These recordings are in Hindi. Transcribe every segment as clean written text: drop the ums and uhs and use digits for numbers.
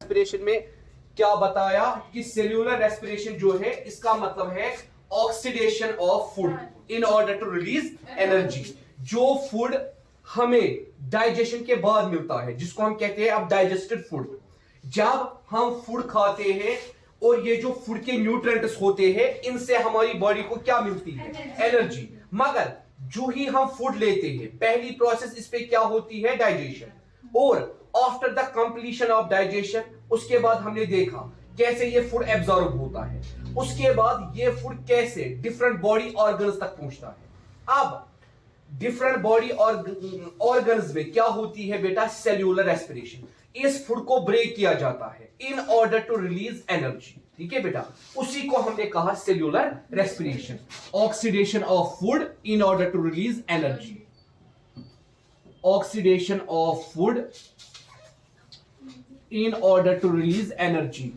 रेस्पिरेशन में क्या बताया कि सेल्यूलर रेस्पिरेशन जो है इसका मतलब है oxidation of food in order to release energy. जो फूड हमें डाइजेशन के बाद मिलता है जिसको हम कहते हैं अब डाइजेस्टेड फूड। जब हम फूड खाते हैं और ये जो फूड के न्यूट्रिएंट्स होते हैं इनसे हमारी बॉडी को क्या मिलती है? एनर्जी। मगर जो ही हम फूड लेते हैं पहली प्रोसेस इस पे क्या होती है? डाइजेशन। और after the completion of digestion उसके बाद हमने देखा कैसे ये फूड एब्जॉर्ब होता है, उसके बाद ये फूड कैसे डिफरेंट बॉडी ऑर्गन्स तक पहुंचता है। अब डिफरेंट बॉडी ऑर्गन्स में क्या होती है बेटा? Cellular respiration. इस फूड को ब्रेक किया जाता है in order to release energy. ठीक है बेटा, उसी को हमने कहा cellular respiration, oxidation of food in order to release energy. Oxidation of food in order to release energy,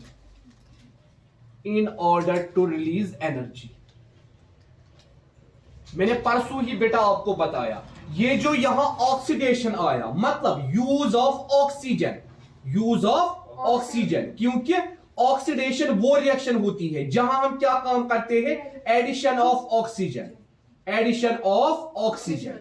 in order to release energy। मैंने परसों ही बेटा आपको बताया ये जो यहां ऑक्सीडेशन आया मतलब use of oxygen, use of oxygen. क्योंकि ऑक्सीडेशन वो रिएक्शन होती है जहां हम क्या काम करते हैं? Addition of oxygen, addition of oxygen.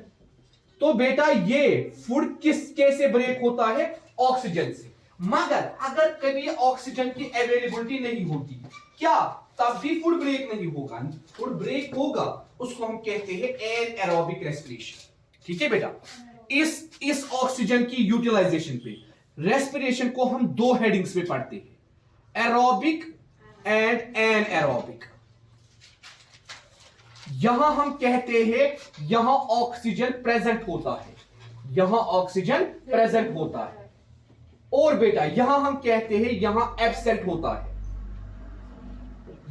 तो बेटा ये फूड कैसे ब्रेक होता है? ऑक्सीजन से। मगर अगर कभी ऑक्सीजन की अवेलेबिलिटी नहीं होती क्या तब भी फूड ब्रेक नहीं होगा? फूड ब्रेक होगा, उसको हम कहते हैं एनएरोबिक रेस्पिरेशन। ठीक है बेटा, इस ऑक्सीजन की यूटिलाइजेशन पे रेस्पिरेशन को हम दो हेडिंग्स में पढ़ते हैं, एरोबिक एंड एनएरोबिक। यहां हम कहते हैं यहां ऑक्सीजन प्रेजेंट होता है, यहां ऑक्सीजन प्रेजेंट होता है। और बेटा यहां हम कहते हैं यहां एब्सेंट होता है,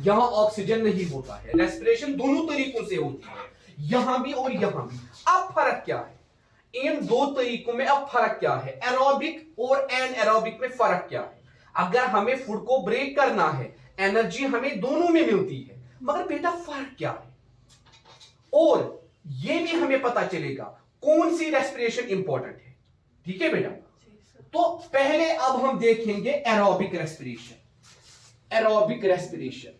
यहां ऑक्सीजन नहीं होता है। रेस्पिरेशन दोनों तरीकों से होती है, यहां भी और यहां भी। अब फर्क क्या है इन दो तरीकों में? अब फर्क क्या है? एरोबिक और एनएरोबिक में फर्क क्या है? अगर हमें फूड को ब्रेक करना है एनर्जी हमें दोनों में मिलती है, मगर बेटा फर्क क्या है? और यह भी हमें पता चलेगा कौन सी रेस्पिरेशन इंपॉर्टेंट है। ठीक है बेटा, तो पहले अब हम देखेंगे एरोबिक रेस्पिरेशन। एरोबिक रेस्पिरेशन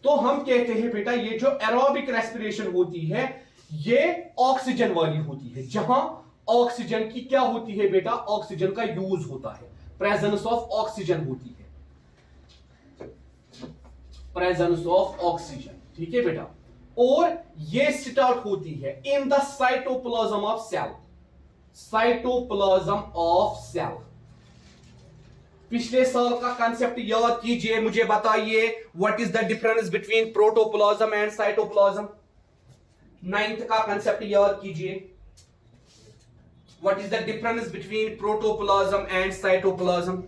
तो हम कहते हैं बेटा ये जो एरोबिक रेस्पिरेशन होती है ये ऑक्सीजन वाली होती है, जहां ऑक्सीजन की क्या होती है बेटा? ऑक्सीजन का यूज होता है, प्रेजेंस ऑफ ऑक्सीजन होती है, प्रेजेंस ऑफ ऑक्सीजन। ठीक है बेटा, और ये स्टार्ट होती है in the cytoplasm of cell, cytoplasm of cell. पिछले साल का कंसेप्ट याद कीजिए, मुझे बताइए what is the difference between protoplasm and cytoplasm. 9th का कंसेप्ट याद कीजिए, what is the difference between protoplasm and cytoplasm.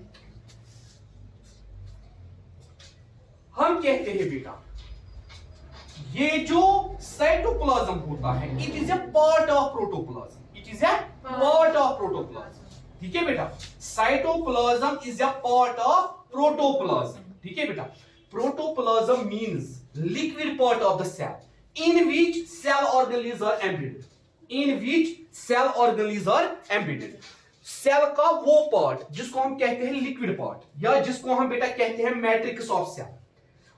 हम कहते हैं बेटा ये जो साइटोप्लाज्म होता है it is a part of protoplasm, it is a part of protoplasm. ठीक है बेटा, cytoplasm is a part of protoplasm. ठीक है बेटा, protoplasm means liquid part of the cell in which cell organelles are embedded, in which cell organelles are embedded. Cell का वो पार्ट जिसको हम कहते हैं लिक्विड पार्ट या जिसको हम बेटा कहते हैं मैट्रिक्स ऑफ सेल,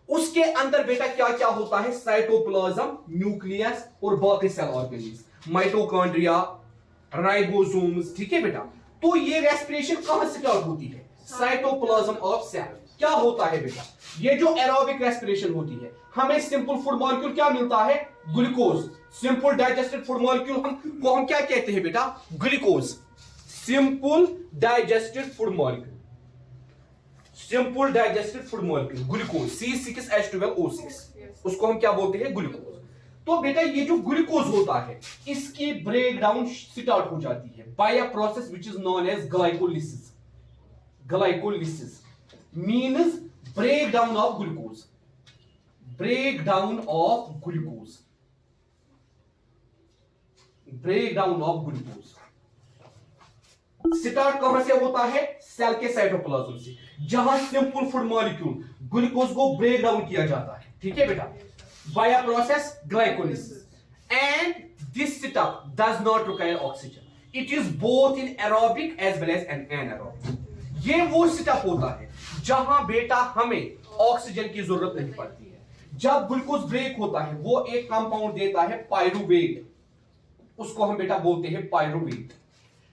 उसके अंदर बेटा क्या क्या होता है? साइटोप्लाज्म, न्यूक्लियस और बाकी सेल ऑर्गेनेल्स, माइटोकॉन्ड्रिया, राइबोसोम्स। ठीक है बेटा, तो ये रेस्पिरेशन कहां से स्टार्ट होती है? Cytoplasm of cell. क्या होता है बेटा? ये जो एरोबिक रेस्पिरेशन होती है हमें सिंपल फूड मॉलिक्यूल क्या मिलता है? Glucose. Simple digested food molecule हम क्या कहते हैं बेटा? Glucose. Simple digested food molecule, simple digested food molecule glucose, C6H12O6, उसको हम क्या बोलते हैं? ग्लूकोज। तो बेटा ये जो ग्लूकोज होता है इसकी ब्रेक डाउन स्टार्ट हो जाती है by a process which is known as glycolysis. Glycolysis means break down of glucose, break down of glucose, break down of glucose. Start कहां से होता है? सेल के साइटोप्लाज्म से, जहां सिंपल फूड मॉलिक्यूल ग्लूकोज को ब्रेक डाउन किया जाता है। ठीक है बेटा, by a process glycolysis, and this step does not require oxygen. It is both in aerobic as well as anaerobic. ये वो स्टेप होता है जहां बेटा हमें ऑक्सीजन की जरूरत नहीं पड़ती है। जब ग्लूकोज ब्रेक होता है वो एक कंपाउंड देता है पायरुवेट, उसको हम बेटा बोलते हैं पायरुवेट।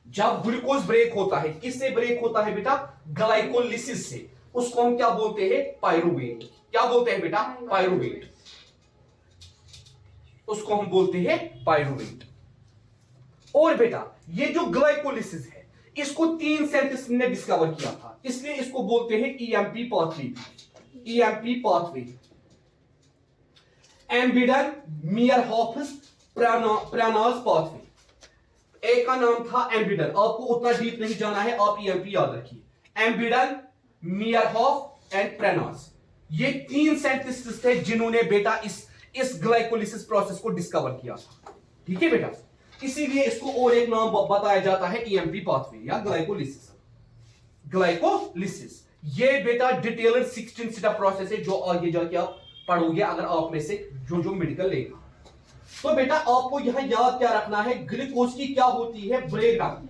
जब ग्लूकोज ब्रेक होता है, किससे ब्रेक होता है बेटा? ग्लाइकोलिसिस से, उसको हम क्या बोलते हैं? पायरुवेट। क्या बोलते हैं बेटा? पायरुवेट। उसको हम बोलते हैं पायरुवेट। और बेटा ये जो ग्लाइकोलिसिस है इसको 3 साइंटिस्ट ने डिस्कवर किया था, इसलिए इसको बोलते हैं EMP pathway. EMP pathway, Embden, Meyerhof's, Parnas pathway. एक का नाम था एम्बिडन, आपको उतना डीप नहीं जाना है, आप ईएमपी याद रखिए। एम्बिडन, मेयरहोफ एंड प्रनाज, ये 3 साइंटिस्ट थे जिन्होंने बेटा इस ग्लाइकोलिसिस प्रोसेस को डिस्कवर किया था। ठीक है बेटा, इसीलिए इसको और एक नाम बताया जाता है ईएमपी पाथवे या ग्लाइकोलिसिस। ग्लाइकोलिसिस ये बेटा डिटेल्ड 16 स्टेप प्रोसेस है जो आगे जाके आप पढ़ोगे अगर आप में से जो मेडिकल लेगा। तो बेटा आपको यहां याद क्या रखना है? ग्लूकोज की क्या होती है? Break down.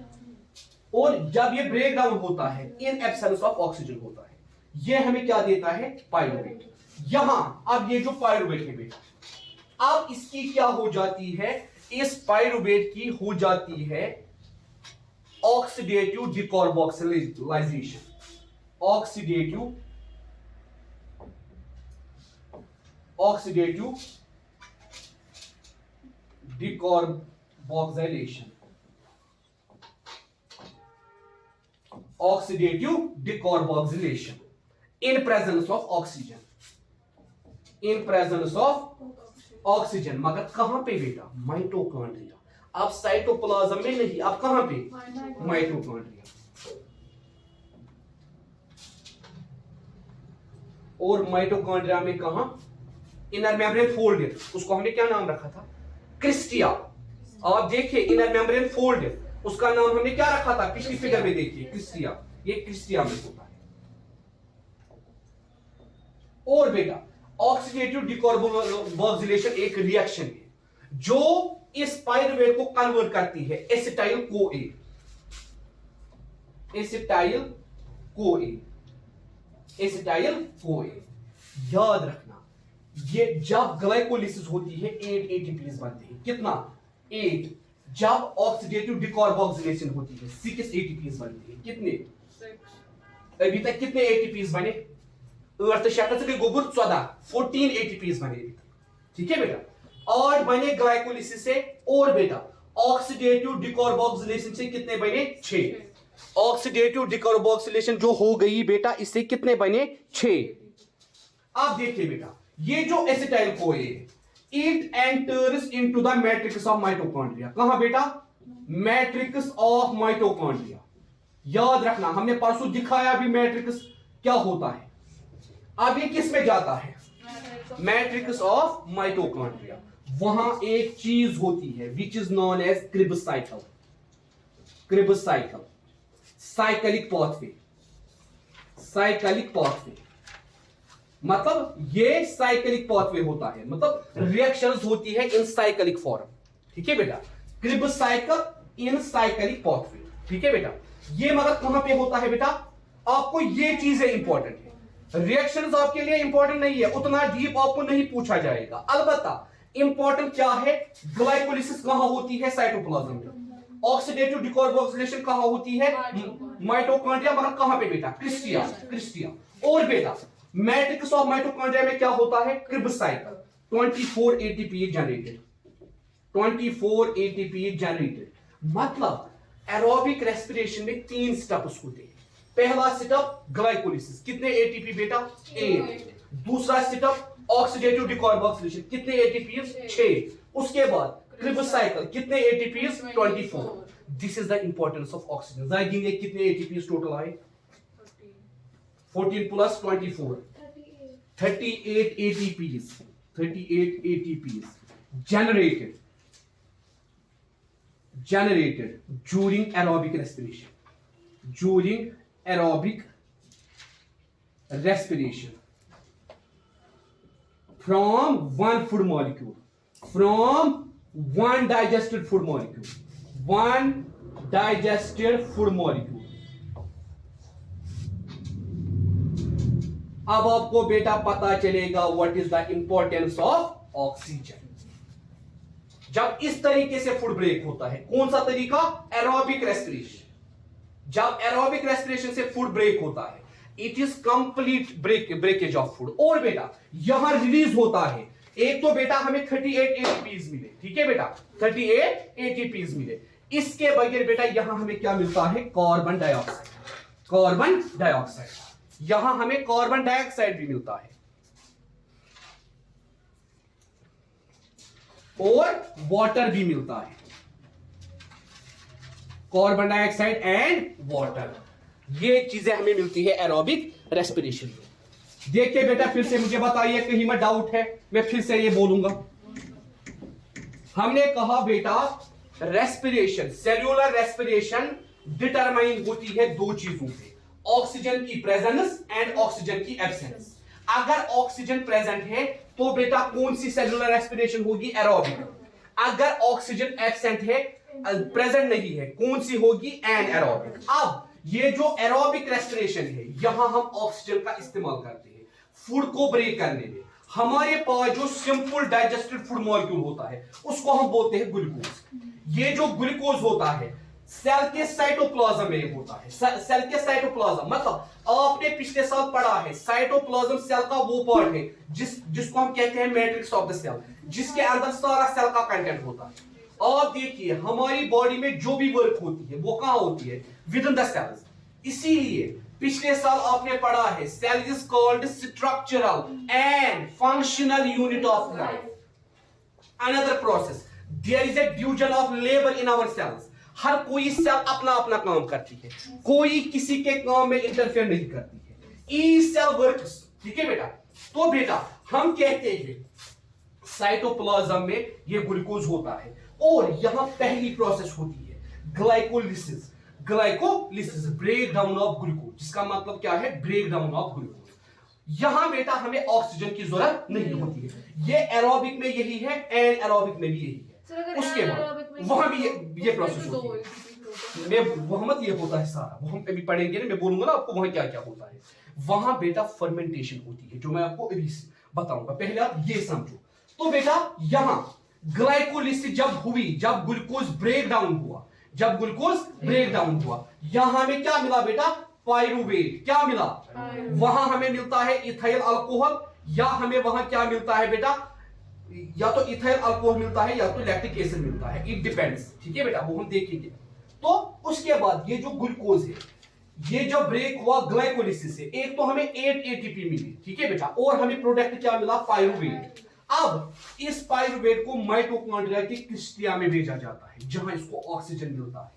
और जब ये ब्रेक डाउन होता है इन एब्सेंस ऑफ ऑक्सीजन होता है, ये हमें क्या देता है? पायरुवेट। यहां अब ये जो पायरुवेट है बेटा, अब इसकी क्या हो जाती है? इस पायरुवेट की हो जाती है oxidative decarboxylation. Oxidative decarboxylation. Oxidative decarboxylation in presence of oxygen. In presence of oxygen, मगर कहां पे बेटा? माइटोकॉन्ड्रिया। अब साइटोप्लाज्म में नहीं, अब कहां पे? माइटोकॉन्ड्रिया। और माइटोकॉन्ड्रिया में कहां? इनर मेम्ब्रेन फोल्डेड, उसको हमने क्या नाम रखा था? क्रिस्टिया। आप देखिए इनर मेम्ब्रेन फोल्डेड, उसका नाम हमने क्या रखा था? पिछली फिगर में देखिए क्रिस्टिया। ये क्रिस्टिया में होता है। और बेटा ऑक्सीडेटिव डिकार्बोक्सिलेशन एक रिएक्शन है जो इस पायरुवेट को कन्वर्ट करती है acetyl CoA. Acetyl CoA, acetyl CoA. याद रखना, ये जब ग्लाइकोलिसिस होती है 8 एटीपीज बनते हैं। कितना? 8। जब ऑक्सीडेटिव डिकार्बोक्सिलेशन होती है 6 एटीपीज बनते हैं। कितने? 6। अभी तक कितने एटीपीज बने? 8 से गोबर 14, 14 एटीपीज बने। ठीक है बेटा, और बने ग्लाइकोलिसिस से। और बेटा ऑक्सीडेटिव डिकार्बोक्सिलेशन से कितने बने? 6। ऑक्सीडेटिव डिकार्बोक्सिलेशन जो हो गई बेटा, इससे कितने बने? 6। अब देखिए बेटा, ये जो acetyl CoA it enters into the matrix of mitochondria. कहां बेटा? Matrix of mitochondria. याद रखना, हमने परसों दिखाया भी मैट्रिक्स क्या होता है। अब ये किस में जाता है? Matrix of mitochondria. वहां एक चीज होती है which is known as Krebs cycle. Krebs cycle, cyclic pathway. Cyclic pathway मतलब ये साइक्लिक पाथवे होता है, मतलब रिएक्शंस होती है इन साइक्लिक फॉर्म। ठीक है बेटा, cribs cycle in cyclic pathway. ठीक है बेटा, ये मगर कहां पे होता है बेटा? आपको ये चीजें इंपॉर्टेंट है। रिएक्शंस आपके लिए इंपॉर्टेंट नहीं है, उतना डीप आपको नहीं पूछा जाएगा। अलबत्ता इंपॉर्टेंट क्या है? ग्लाइकोलिसिस कहां होती है? साइटोप्लाज्म में। ऑक्सीडेटिव डिकार्बोक्सिलेशन कहां होती है? माइटोकॉन्ड्रिया, मगर कहां पे बेटा? क्रिस्टिया। क्रिस्टिया। और बेटा मैट्रिक्स ऑफ माइटोकॉन्ड्रिया में क्या होता है? Cribs cycle. 24 ATP generated. 24 ATP generated मतलब एरोबिक रेस्पिरेशन में 3 स्टेप्स होते हैं। पहला स्टेप ग्लाइकोलिसिस, कितने एटीपी बेटा? 8। दूसरा स्टेप ऑक्सीडेटिव डिकार्बोक्सिलेशन, कितने एटीपी? 6। उसके बाद क्रिब्स साइकिल, कितने ATP? 24। This is the importance of oxygen. जाएंगे कितने एटीपी टोटल आए? 14 plus 24, 38 ATPs, 38 ATPs generated during aerobic respiration. During aerobic respiration from one food molecule, from one digested food molecule, one digested food molecule. अब आपको बेटा पता चलेगा what is the importance of oxygen. जब इस तरीके से फूड ब्रेक होता है, कौन सा तरीका? Aerobic respiration. जब एरोबिक रेस्पिरेशन से फूड ब्रेक होता है, it is complete breakage of food. और बेटा यहां रिलीज होता है, एक तो बेटा हमें 38 एटीपीज मिले, ठीक है बेटा, 38 एटीपीज मिले। इसके बगैर बेटा यहां हमें क्या मिलता है? Carbon dioxide. कार्बन डाइऑक्साइड, यहां हमें कार्बन डाइऑक्साइड भी मिलता है और वाटर भी मिलता है। कार्बन डाइऑक्साइड एंड वाटर, ये चीजें हमें मिलती है एरोबिक रेस्पिरेशन में। देखिए बेटा फिर से मुझे बताइए, कहीं में डाउट है, मैं फिर से ये बोलूंगा। हमने कहा बेटा रेस्पिरेशन, सेल्यूलर रेस्पिरेशन डिटरमाइन होती है दो चीजों से, ऑक्सीजन की प्रेजेंस एंड ऑक्सीजन की एब्सेंस। अगर ऑक्सीजन प्रेजेंट है तो बेटा कौन सी सेल्यूलर रेस्पिरेशन होगी? एरोबिक। अगर ऑक्सीजन एब्सेंट है, प्रेजेंट नहीं है, कौन सी होगी? एनएरोबिक। अब ये जो एरोबिक रेस्पिरेशन है, यहां हम ऑक्सीजन का इस्तेमाल करते हैं फूड को ब्रेक करने में। हमारे पास जो सिंपल डाइजेस्टेड फूड मॉलिक्यूल होता है उसको हम बोलते हैं ग्लूकोज। ये जो ग्लूकोज होता है सेल के साइटोप्लाज्म में होता है। सेल के साइटोप्लाज्म मतलब आपने पिछले साल पढ़ा है, साइटोप्लाज्म सेल का वो पार्ट है जिसको हम कहते हैं मैट्रिक्स ऑफ द सेल, जिसके अंदर सारा सेल का कंटेंट होता है। आप देखिए हमारी बॉडी में जो भी वर्क होती है वो कहां होती है? Within the cells. इसीलिए पिछले साल आपने पढ़ा है cell is called structural and functional unit of life. Another process, there is a division of labour in our cells. हर कोई सेल अपना अपना काम करती है, कोई किसी के काम में इंटरफेयर नहीं करती है। ईच सेल वर्क्स, ठीक है बेटा। तो बेटा हम कहते हैं साइटोप्लाज्म में ये ग्लूकोज होता है और यहां पहली प्रोसेस होती है glycolysis. Glycolysis, break down of glucose, जिसका मतलब क्या है? Break down of glucose. यहां बेटा हमें ऑक्सीजन की जरूरत नहीं होती है। ये एरोबिक में यही है, एंड एरोबिक में भी यही है। उसके बाद वहां भी ये प्रोसेस होती है। मैं वहां मत ये होता है सारा, वो हम अभी पढ़ेंगे ना, मैं बोलूंगा ना आपको वहां क्या क्या होता है। वहां बेटा फर्मेंटेशन होती है, जो मैं आपको अभी बताऊंगा। पहले आप ये समझो। तो बेटा यहां ग्लाइकोलिसिस जब हुई, जब ग्लूकोज ब्रेक डाउन हुआ, यहां हमें क्या मिला बेटा? पायरुवेट। क्या मिला? वहां हमें मिलता है इथाइल अल्कोहल, या हमें वहां क्या मिलता है बेटा? या तो इथाइल अल्कोहल मिलता है या तो लैक्टिक एसिड मिलता है, इट डिपेंड्स, ठीक है बेटा, वो हम देखेंगे। तो उसके बाद ये जो ग्लूकोज है, ये जो ब्रेक हुआ ग्लाइकोलिसिस से, एक तो हमें 8 एटीपी मिली, ठीक है बेटा, और हमें प्रोडक्ट क्या मिला? पायरुवेट। अब इस पायरुवेट को माइटोकॉन्ड्रिया की क्रिस्टिया में भेजा जाता है, जहां इसको ऑक्सीजन मिलता है।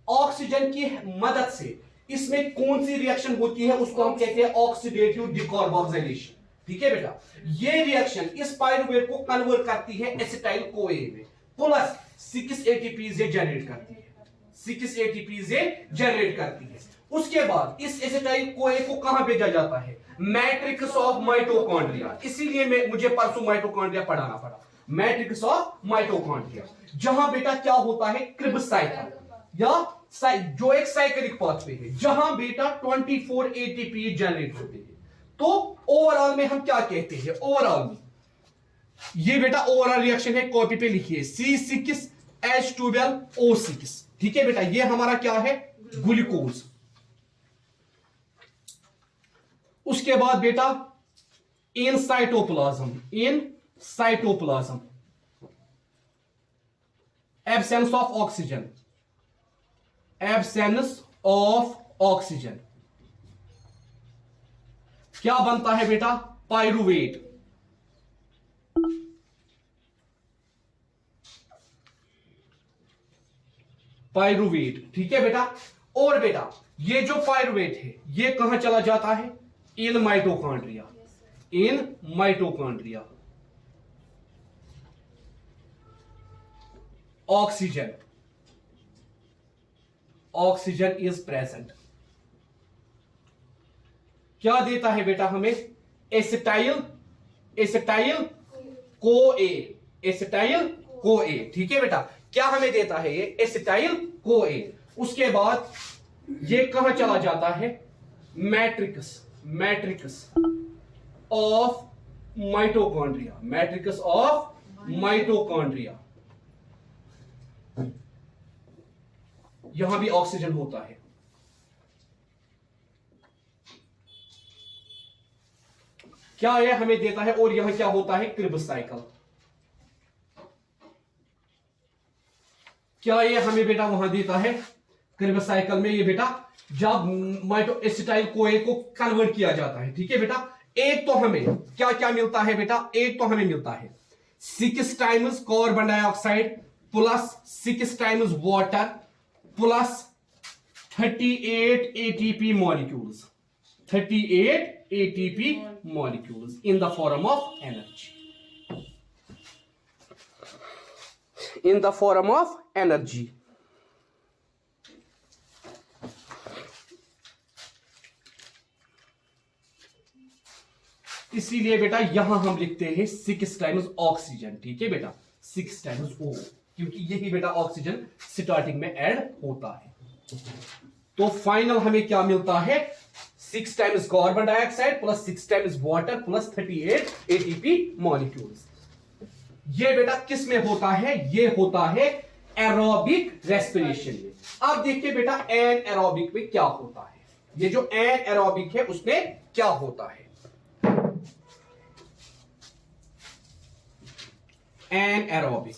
ऑक्सीजन की मदद से इसमें कौन सी रिएक्शन होती है? उसको हम कहते हैं ऑक्सीडेटिव डिकार्बोक्सिलेशन, ठीक है बेटा। ये रिएक्शन इस पायरुवेट को कन्वर्ट करती है एसिटाइल कोए में, प्लस 6 एटीपीज जनरेट करती है, 6 एटीपीज जनरेट करती है। उसके बाद इस एसिटाइल कोए को कहां भेजा जाता है? Matrix of mitochondria. इसीलिए मुझे परसों माइटोकॉन्ड्रिया पढ़ाना पड़ा, मैट्रिक्स ऑफ माइटोकॉन्ड्रिया, जहां बेटा क्या होता है? क्रिब्स साइकिल, या जो एक साइक्लिक पाथवे है, जहां बेटा 24 एटीपी जनरेट होते हैं। तो ओवरऑल में हम क्या कहते हैं? ओवरऑल में ये बेटा ओवरऑल रिएक्शन है, कॉपी पे लिखिए, C6H12O6, ठीक है बेटा। ये हमारा क्या है? ग्लूकोज। उसके बाद बेटा in cytoplasm, absence of oxygen, क्या बनता है बेटा? पायरुवेट। ठीक है बेटा। और बेटा ये जो पायरुवेट है ये कहां चला जाता है? In mitochondria. Oxygen is present. क्या देता है बेटा हमें? एसिटाइल कोए, ठीक है बेटा। क्या हमें देता है ये? Acetyl CoA. उसके बाद ये कहां चला जाता है, मैट्रिक्स ऑफ माइटोकॉन्ड्रिया, यहां भी ऑक्सीजन होता है। क्या यह हमें देता है, और यहां क्या होता है, क्रिब्स साइकिल। क्या ये हमें बेटा वहां देता है, क्रिब्स साइकिल में ये बेटा जब माइटोएसिटाइल कोए को कन्वर्ट किया जाता है, ठीक है बेटा। एक तो हमें क्या क्या मिलता है बेटा, एक तो हमें मिलता है 6 times carbon dioxide plus 6 times water plus 38 ATP molecules, 38 ATP molecules in the form of energy. In the form of energy. इसीलिए बेटा यहां हम लिखते हैं 6 टाइम्स ऑक्सीजन, ठीक है बेटा, 6 टाइम्स O, क्योंकि यही बेटा ऑक्सीजन स्टार्टिंग में ऐड होता है। तो फाइनल हमें क्या मिलता है, 6 times carbon dioxide plus 6 times water plus 38 ATP molecules. ये बेटा किस में होता है, ये होता है एरोबिक रेस्पिरेशन में। अब देखिए बेटा एनएरोबिक में क्या होता है, ये जो एनएरोबिक है उसमें क्या होता है। एनएरोबिक,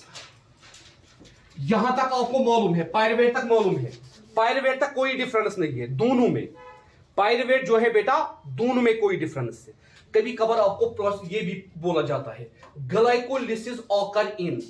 यहां तक आपको मालूम है, पायरुवेट तक मालूम है, पायरुवेट तक कोई डिफरेंस नहीं है दोनों में। पायरुवेट जो है बेटा दोनों में कोई डिफरेंस है। कभी कभार आपको प्रोसेस ये भी बोला जाता है glycolysis occur in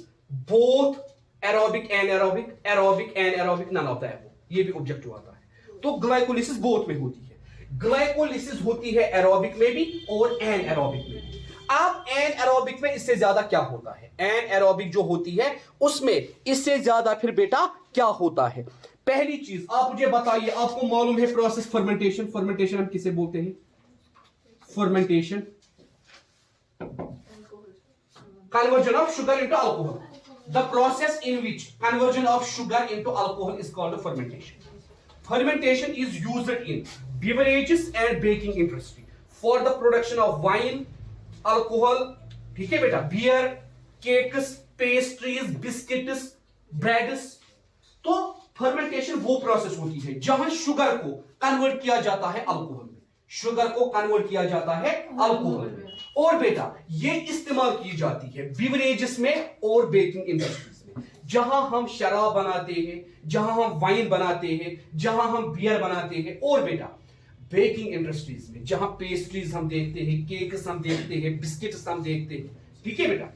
both aerobic anaerobic, aerobic anaerobic, none of the above, ये भी ऑब्जेक्टिव आता है। तो ग्लाइकोलिसिस बोथ में होती है, ग्लाइकोलिसिस होती है एरोबिक में भी और एनारोबिक में भी। अब एनारोबिक में इससे ज्यादा क्या होता है, एनारोबिक जो होती है उसमें इससे ज्यादा फिर बेटा क्या होता है। पहली चीज आप मुझे बताइए, आपको मालूम है प्रोसेस फर्मेंटेशन, फर्मेंटेशन हम किसे बोलते हैं, fermentation conversion of sugar into alcohol, the process in which conversion of sugar into alcohol is called fermentation. Fermentation is used in beverages and baking industry for the production of wine, alcohol, ठीक है बेटा, beer, cakes, pastries, biscuits, breads। तो फर्मेंटेशन वो प्रोसेस होती है जहां शुगर को कन्वर्ट किया जाता है अल्कोहल में, शुगर को कन्वर्ट किया जाता है अल्कोहल में। और बेटा ये इस्तेमाल की जाती है बिवरेजेस में और बेकिंग इंडस्ट्रीज में, जहां हम शराब बनाते हैं, जहां हम वाइन बनाते हैं, जहां हम बियर बनाते हैं। और बेटा बेकिंग इंडस्ट्रीज में जहां पेस्ट्रीज हम देखते हैं, केक्स हम देखते हैं, बिस्किट्स हम देखते हैं, ठीक है बेटा।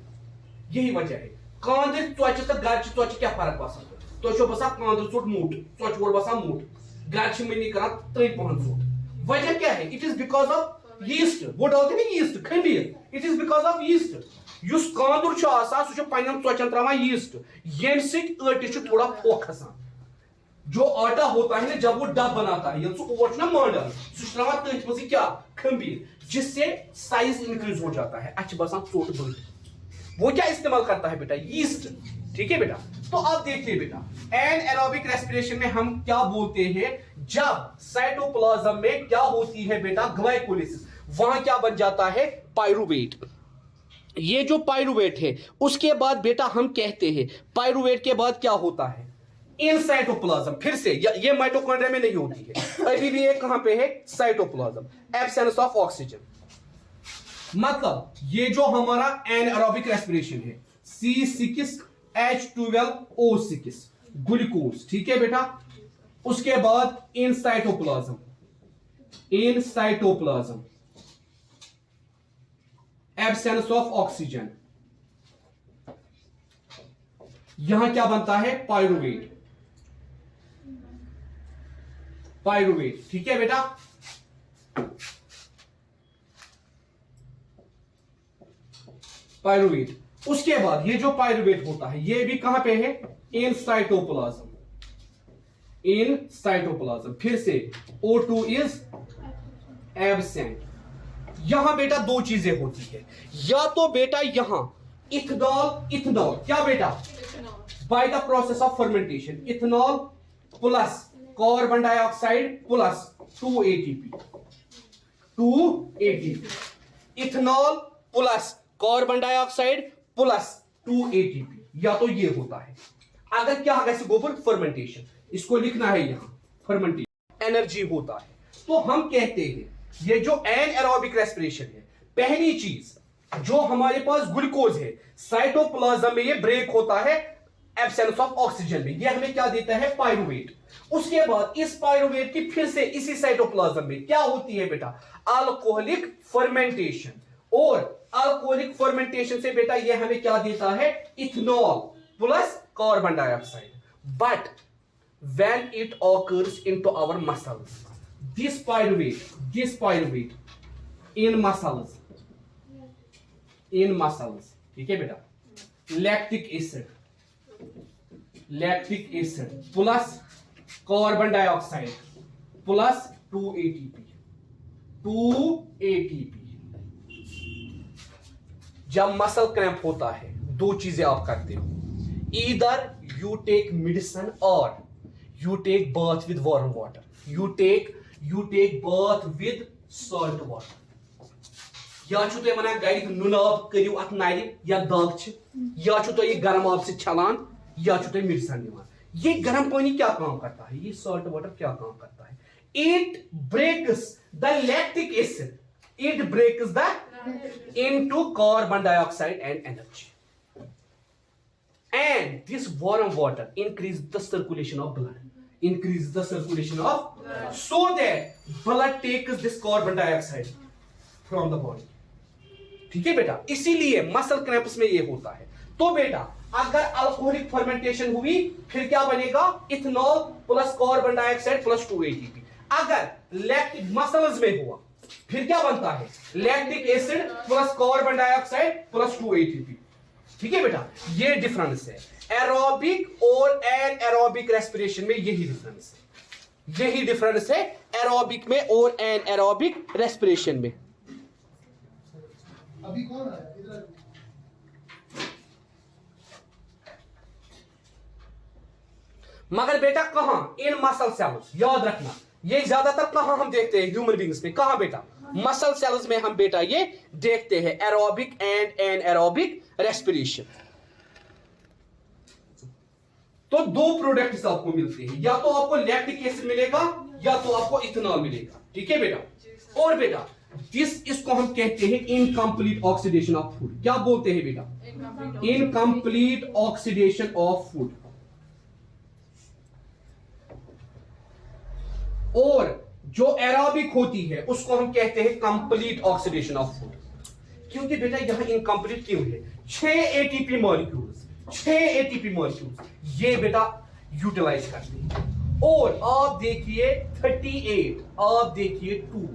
यही वजह है कांदर त्वचा तो गर्च त्वचा क्या फर्क बसान, तो बसा कांदर चोट मोट, त्वच वो बसा मोट, गर्च मनी करा त्रै पहन चोट। वजह क्या है, it is because of yeast, वो डालते हैं यीस्ट खमीर, it is because of yeast. युस कांदुर छ आसा सु छ पन्नन त्वचन त्रावान यीस्ट, येम सिट आटे छ थोड़ा फोक खसान। जो आटा होता है ना जब वो डब बनाता है, ये ओवर छ ना मॉडल सु त्रावान तथ मसी क्या खमीर, जिससे साइज इंक्रीज हो जाता है, अच्छ बसान चोट बड़। वो क्या इस्तेमाल करता है बेटा, यीस्ट, ठीक है बेटा। तो अब देखिए बेटा एनारोबिक रेस्पिरेशन में हम क्या बोलते हैं, जब साइटोप्लाज्म में क्या होती है बेटा ग्लाइकोलिसिस, वहां क्या बन जाता है पायरुवेट। ये जो पायरुवेट है उसके बाद बेटा हम कहते हैं पायरुवेट के बाद क्या होता है इन साइटोप्लाज्म, फिर से ये माइटोकॉन्ड्रिया में नहीं होती है, अभी भी ये कहां पे है साइटोप्लाज्म, एब्सेंस ऑफ ऑक्सीजन। मतलब ये जो हमारा एनारोबिक रेस्पिरेशन है C6H12O6 ग्लूकोज, ठीक है बेटा। उसके बाद in cytoplasm absence of oxygen, यहां क्या बनता है पायरुवेट, ठीक है बेटा। पायरुवेट, उसके बाद ये जो पायरुवेट होता है ये भी कहां पे है इन साइटोप्लाज्म, फिर से O2 इज एब्सेंट। यहां बेटा दो चीजें होती है, या तो बेटा यहां इथेनॉल, क्या बेटा by the process of fermentation, ethanol plus carbon dioxide plus 2 ATP, 2 ATP, ethanol plus carbon dioxide plus 2 ATP, या तो ये होता है। अगर क्या गोबर फर्मेंटेशन, इसको लिखना है यहां, फर्मेंटेशन एनर्जी होता है। तो हम कहते हैं ये जो एनाएरोबिक रेस्पिरेशन है, पहली चीज जो हमारे पास ग्लूकोज है साइटोप्लाज्म में ये ब्रेक होता है एब्सेंस ऑफ ऑक्सीजन में, ये हमें क्या देता है, पायरुवेट। उसके बाद इस पायरुवेट की फिर से इसी साइटोप्लाज्म में क्या होती है बेटा, अल्कोहलिक फर्मेंटेशन, और अल्कोहलिक फर्मेंटेशन से बेटा ये हमें क्या देता है, ethanol plus carbon dioxide. But when it occurs into our muscles, this pyruvate in muscles, ठीक है बेटा, lactic acid plus carbon dioxide plus 2 ATP। जब मसल क्रैम्प होता है, दो चीजें आप करते हो, ईदर यू टेक मेडिसिन और you take bath with warm water, you take bath with salt water, या छु तो मना गाइड नुनाब करियो अत नारि या दाग छ, या छु तो ये गर्म आब से छलान, या छु तो मिर्चान निवान। ये गर्म पानी क्या काम करता है, ये सॉल्ट वाटर क्या काम करता है, it breaks the lactic acid, it breaks the into carbon dioxide and energy, and this warm water increase the circulation of blood, so that blood takes this carbon dioxide from the body, ठीक है बेटा। इसीलिए मसल क्रैम्प्स में ये होता है। तो बेटा अगर अल्कोहलिक फर्मेंटेशन हुई फिर क्या बनेगा, ethanol plus carbon dioxide plus 2 ATP। अगर लैक्टिक मसल्स में हुआ फिर क्या बनता है, lactic acid plus carbon dioxide plus 2 ATP, ठीक है बेटा। ये डिफरेंस है एरोबिक और एनाएरोबिक रेस्पिरेशन में, यही डिफरेंस है एरोबिक में और एनाएरोबिक रेस्पिरेशन में। अभी कौन है इधर, मगर बेटा कहां, इन मसल सेल्स, याद रखना ये ज्यादातर कहां हम देखते हैं, ह्यूमन बींग्स में, कहां बेटा, मसल सेल्स में हम बेटा ये देखते हैं एरोबिक एंड एनाएरोबिक रेस्पिरेशन। तो दो प्रोडक्ट्स आपको मिलते हैं, या तो आपको लैक्टिक एसिड मिलेगा या तो आपको इथेनॉल मिलेगा, ठीक है बेटा। और बेटा इसको हम कहते हैं इनकम्प्लीट ऑक्सीडेशन ऑफ फूड। क्या बोलते हैं बेटा, इनकम्प्लीट ऑक्सीडेशन ऑफ फूड। और जो एरोबिक होती है उसको हम कहते हैं कंप्लीट ऑक्सीडेशन ऑफ फूड। क्योंकि बेटा यहां इनकम्प्लीट क्यों है, 6 ATP मॉलिक्यूल्स ये बेटा यूटिलाइज करते हैं। और आप देखिए 38, आप देखिए 2,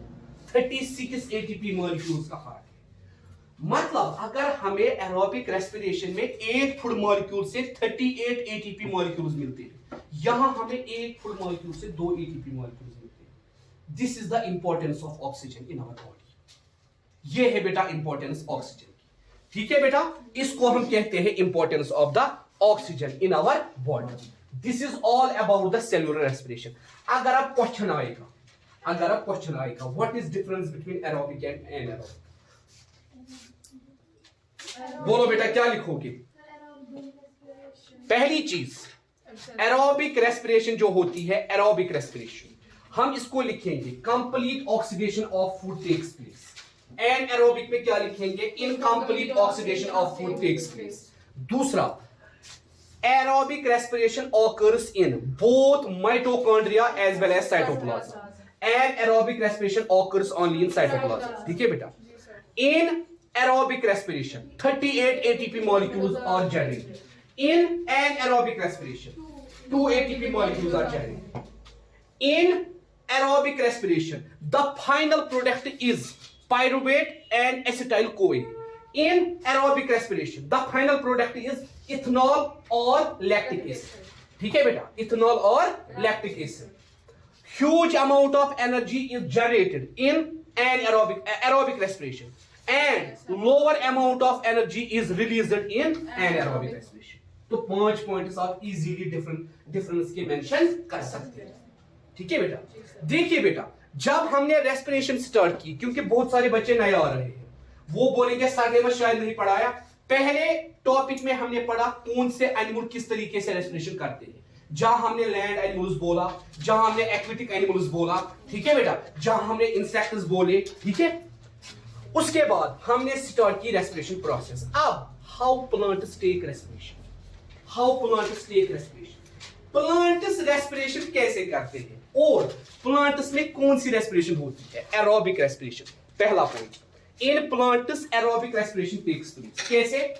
36 ATP मॉलिक्यूल्स का फर्क है। मतलब अगर हमें एरोबिक रेस्पिरेशन में एक फूड मॉलिक्यूल से 38 ATP मॉलिक्यूल्स मिलते हैं, यहां हमें एक फूड मॉलिक्यूल से 2 ATP मॉलिक्यूल्स मिलते हैं। This is the importance of oxygen in our body. ये है बेटा इंपॉर्टेंस ऑक्सीजन की, ठीक है बेटा। इसको हम कहते हैं importance of the oxygen in our body. This is all about the cellular respiration. अगर आप क्वेश्चन आएगा what is difference between aerobic and anaerobic, बोलो बेटा क्या लिखोगे। पहली चीज एरोबिक रेस्पिरेशन जो होती है, एरोबिक रेस्पिरेशन हम इसको लिखेंगे complete oxidation of food takes place. Anaerobic में क्या लिखेंगे, incomplete oxidation of food takes place. दूसरा, aerobic respiration occurs in both mitochondria as well as cytoplasm. Anaerobic respiration occurs only in cytoplasm. ठीक है बेटा। In aerobic respiration 38 ATP molecules are generated. In anaerobic respiration 2 ATP molecules are generated. In aerobic respiration the final product is pyruvate and acetyl-CoA. In aerobic respiration the final product is ethanol or lactic acid. ठीक है बेटा, ethanol or lactic acid. Huge amount of energy is generated in aerobic respiration and lower amount of energy is released in anaerobic respiration. तो 5 पॉइंट्स आप इजीली डिफरेंस के मेंशन कर सकते हैं। ठीक है बेटा। देखिए बेटा, जब हमने रेस्पिरेशन स्टार्ट की, क्योंकि बहुत सारे बच्चे नए आ रहे हैं, वो बोलेंगे सर ने बस शायद नहीं पढ़ाया। पहले टॉपिक में हमने पढ़ा कौन से एनिमल किस तरीके से रेस्पिरेशन करते हैं, जहां हमने लैंड एनिमल्स बोला, जहां हमने एक्वेटिक एनिमल्स बोला, ठीक है बेटा, जहां हमने इंसेक्ट्स बोले, ठीक है। उसके बाद हमने स्टार्ट की रेस्पिरेशन प्रोसेस। अब how plants take respiration, how plants take respiration, plants respiration कैसे करते हैं और प्लांट्स में कौन सी रेस्पिरेशन होती है, एरोबिक रेस्पिरेशन। पहला point, in plants aerobic respiration takes place. कैसे?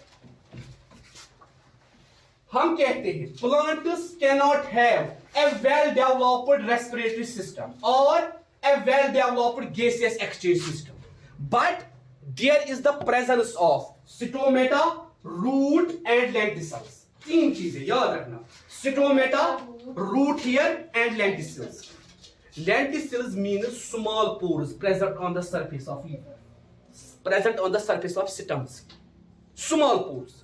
हम कहते हैं plants can not have a well developed respiratory system और a well developed gaseous exchange system, but there is the presence of stomata, root and lenticels. तीन चीजें याद रखना, stomata, root here and lenticels. Lenticels means small pores present on the surface of leaf, present on the surface of stems. Small pores.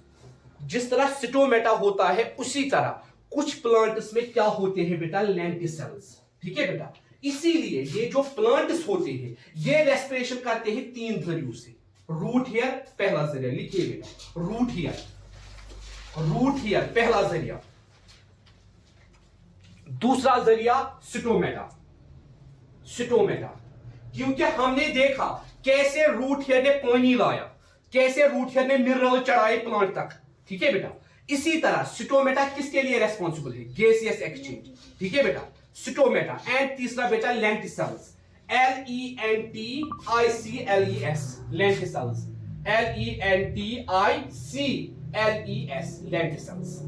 जिस तरह स्टोमेटा होता है उसी तरह कुछ प्लांट्स में क्या होते हैं बेटा, लेंटिसेल्स, ठीक है बेटा। इसीलिए ये जो प्लांट्स होते हैं ये रेस्पिरेशन करते हैं तीन जरियों से। रूट हियर पहला जरिया, लिखिए बेटा, रूट हियर, रूट हियर पहला जरिया, दूसरा जरिया स्टोमेटा, स्टोमेटा। क्योंकि हमने देखा कैसे रूट हेयर ने पानी लाया, कैसे रूट हेयर ने मिनरल चढ़ाए प्लांट तक, ठीक है बेटा। इसी तरह स्टोमेटा किसके लिए रेस्पॉन्सिबल है, गैसियस एक्सचेंज, ठीक है बेटा, स्टोमेटा। एंड तीसरा बेटा lenticels, LENTICLES, lenticels, LENTICLES, lenticels.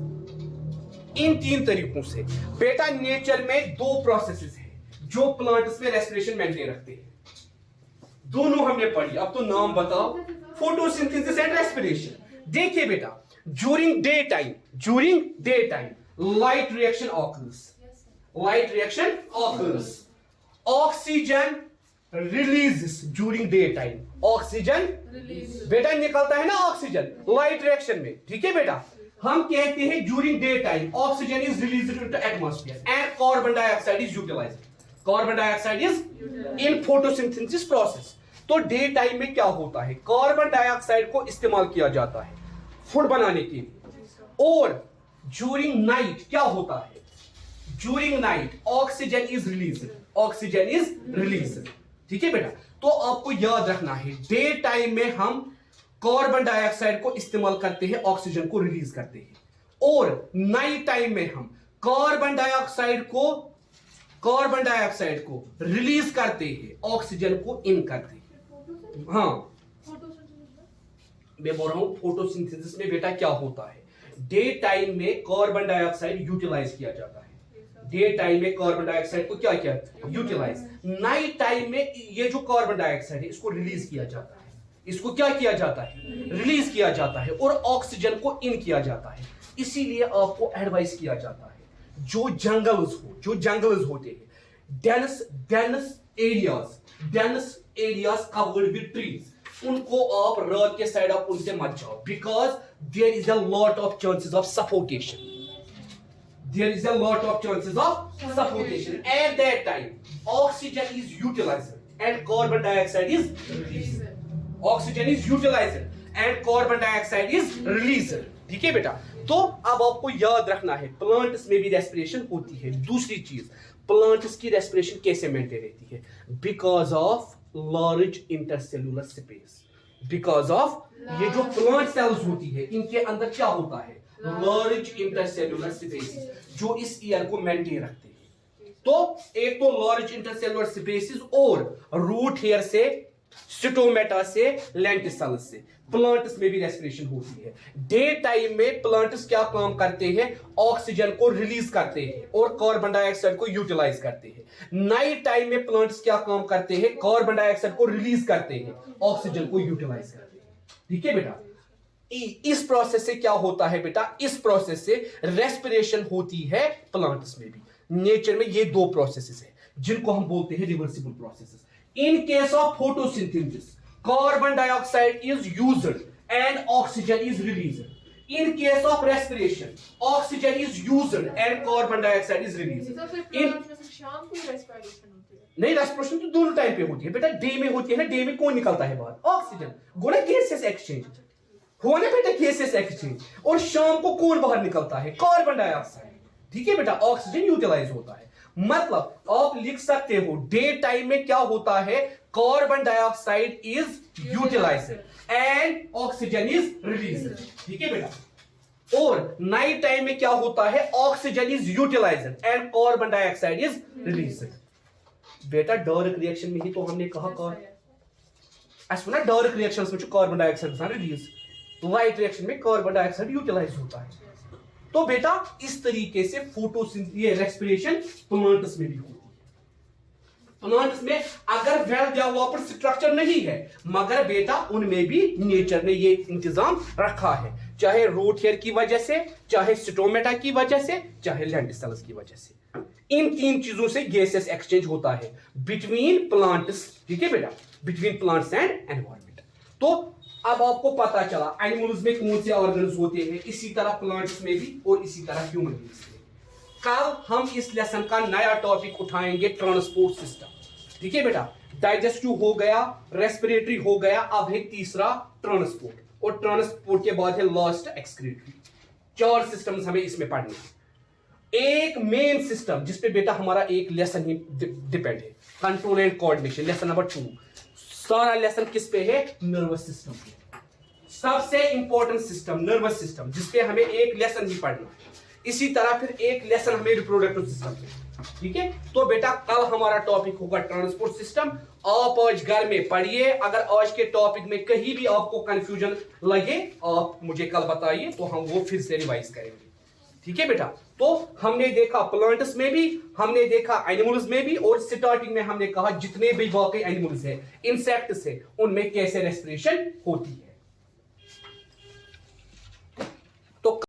इन तीन तरीकों से बेटा नेचर में दो प्रोसेसेस हैं जो प्लांट्स में रेस्पिरेशन मेंटेन रखते हैं। दोनों हमने पढ़ी, अब तो नाम बताओ, फोटोसिंथेसिस एंड रेस्पिरेशन। देखिए बेटा, during day time light reaction occurs, light reaction occurs, oxygen releases during day time, oxygen बेटा निकलता है ना ऑक्सीजन लाइट रिएक्शन में, ठीक है बेटा। हम कहते हैं during day time oxygen is released into atmosphere and carbon dioxide is utilised, carbon dioxide is in photosynthesis process. तो डे टाइम में क्या होता है, कार्बन डाइऑक्साइड को इस्तेमाल किया जाता है फूड बनाने के लिए, और ड्यूरिंग नाइट क्या होता है, during night oxygen is released, oxygen is released, ठीक है बेटा। तो आपको याद रखना है डे टाइम में हम कार्बन डाइऑक्साइड को इस्तेमाल करते हैं, ऑक्सीजन को रिलीज करते हैं, और नाइट टाइम में हम कार्बन डाइऑक्साइड को रिलीज करते हैं, ऑक्सीजन को इन करते हैं। हाँ, मैं बोल रहा हूं फोटोसिंथेसिस में बेटा क्या होता है, डे टाइम में कार्बन डाइऑक्साइड यूटिलाइज किया जाता है, डे टाइम में कार्बन डाइऑक्साइड को क्या किया, यूटिलाइज। नाइट टाइम में ये जो कार्बन डाइऑक्साइड है इसको रिलीज किया जाता है, इसको क्या किया जाता है, रिलीज किया जाता है, और ऑक्सीजन को इन किया जाता है। इसीलिए आपको एडवाइस किया जाता है जो जंगल्स होते हैं, dense areas covered with trees, उनको आप रात के साइड आप उनसे मत जाओ, because there is a lot of chances of suffocation, there is a lot of chances of suffocation. At that time, oxygen is utilized and carbon dioxide is released. Oxygen is utilized and carbon dioxide is released. ठीक है बेटा। तो अब आपको याद रखना है प्लांट्स में भी रेस्पिरेशन होती है। दूसरी चीज, प्लांट्स की रेस्पिरेशन कैसे मेंटेन रहती है, because of large intercellular space, because of ये जो प्लांट सेल्स होती है इनके अंदर क्या होता है, लार्ज इंटरसेल्यूलर स्पेसेस जो इस एयर को मेंटेन रखते हैं। तो एक तो लार्ज इंटरसेल्यूलर स्पेसेस और रूट हेयर से, स्टोमेटा से, लेंटिसेल्स से प्लांट्स में भी रेस्पिरेशन होती है। डे टाइम में प्लांट्स क्या काम करते हैं, ऑक्सीजन को रिलीज करते हैं और कार्बन डाइऑक्साइड को यूटिलाइज करते हैं। नाइट टाइम में प्लांट्स क्या काम करते हैं, कार्बन डाइऑक्साइड को रिलीज करते हैं, ऑक्सीजन को यूटिलाइज करते हैं। ठीक है बेटा। इस प्रोसेस से क्या होता है बेटा, इस प्रोसेस से रेस्पिरेशन होती है प्लांट्स में भी। नेचर में ये दो प्रोसेसेस है जिनको हम बोलते हैं reversible processes. In case of photosynthesis carbon dioxide is used and oxygen is released. In case of respiration oxygen is used and carbon dioxide is released. In respiration होती है? नहीं, रेस्पिरेशन तो दोनों टाइम पे होती है बेटा। डे में होती है ना, डे में कौन निकलता है बाहर? ऑक्सीजन। गोना गैसेस एक्सचेंज हुआ ना बेटा, गैसेस एक्सचेंज। और शाम को कौन बाहर निकलता है? Carbon dioxide. ठीक है बेटा, ऑक्सीजन यूटिलाइज होता है। मतलब आप लिख सकते हो डे टाइम में क्या होता है? Carbon dioxide is utilised and oxygen is released. ठीक है बेटा। और नाइट टाइम में क्या होता है? Oxygen is utilised and carbon dioxide is released. बेटा डार्क रिएक्शन में ही तो हमने कहा डार्क रिएक्शन में carbon dioxide release, light reaction में कार्बन डाइऑक्साइड यूटिलाइज होता है। तो बेटा इस तरीके से ये रेस्पिरेशन प्लांट्स में भी होती है। प्लांट्स में अगर वेल डेवलप्ड स्ट्रक्चर नहीं है, मगर बेटा उनमें भी नेचर ने ये इंतजाम रखा है, चाहे रूट हेयर की वजह से, चाहे स्टोमेटा की वजह से, चाहे लेंटिसेल्स की वजह से। इन तीन चीजों से गैसेस एक्सचेंज होता है बिटवीन प्लांट्स। ठीक है बेटा, बिटवीन प्लांट्स एंड एनवायरमेंट। तो अब आपको पता चला एनिमल्स में कौन से ऑर्गन्स होते हैं, इसी तरह प्लांट्स में भी और इसी तरह ह्यूमन बींग्स में। कल हम इस लेसन का नया टॉपिक उठाएंगे, ट्रांसपोर्ट सिस्टम। ठीक है बेटा, डाइजेस्टिव हो गया, रेस्पिरेटरी हो गया, अब है तीसरा ट्रांसपोर्ट, और ट्रांसपोर्ट के बाद है लास्ट एक्सक्रीटरी। 4 सिस्टम्स हमें इसमें पढ़ने हैं। एक मेन सिस्टम जिसपे बेटा हमारा एक लेसन ही डिपेंड है, control and coordination, lesson number 2। सारा लेसन किस पे है? नर्वस सिस्टम पे। सबसे इंपॉर्टेंट सिस्टम नर्वस सिस्टम, जिसपे हमें एक लेसन ही पढ़ना है। इसी तरह फिर एक लेसन हमें रिप्रोडक्टिव सिस्टम पे। ठीक है, तो बेटा कल हमारा टॉपिक होगा ट्रांसपोर्ट सिस्टम। आप आज घर में पढ़िए। अगर आज के टॉपिक में कहीं भी आपको कंफ्यूजन लगे, आप मुझे कल बताइए, तो हम वो फिर से रिवाइज करेंगे। ठीक है बेटा, तो हमने देखा प्लांट्स में भी, हमने देखा एनिमल्स में भी, और स्टार्टिंग में हमने कहा जितने भी बाकी एनिमल्स है, इंसेक्ट्स है, उनमें कैसे रेस्पिरेशन होती है।